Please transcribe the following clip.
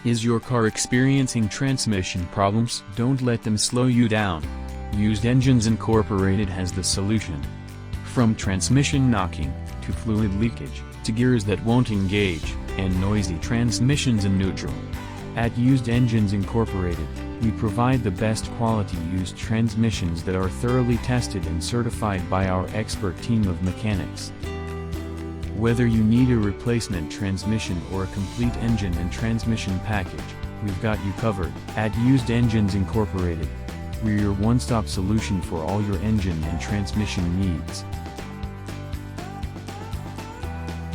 Is your car experiencing transmission problems? Don't let them slow you down. Used Engines Incorporated has the solution. From transmission knocking, to fluid leakage, to gears that won't engage, and noisy transmissions in neutral. At Used Engines Incorporated, we provide the best quality used transmissions that are thoroughly tested and certified by our expert team of mechanics. Whether you need a replacement transmission or a complete engine and transmission package, we've got you covered. At Used Engines Incorporated, we're your one-stop solution for all your engine and transmission needs.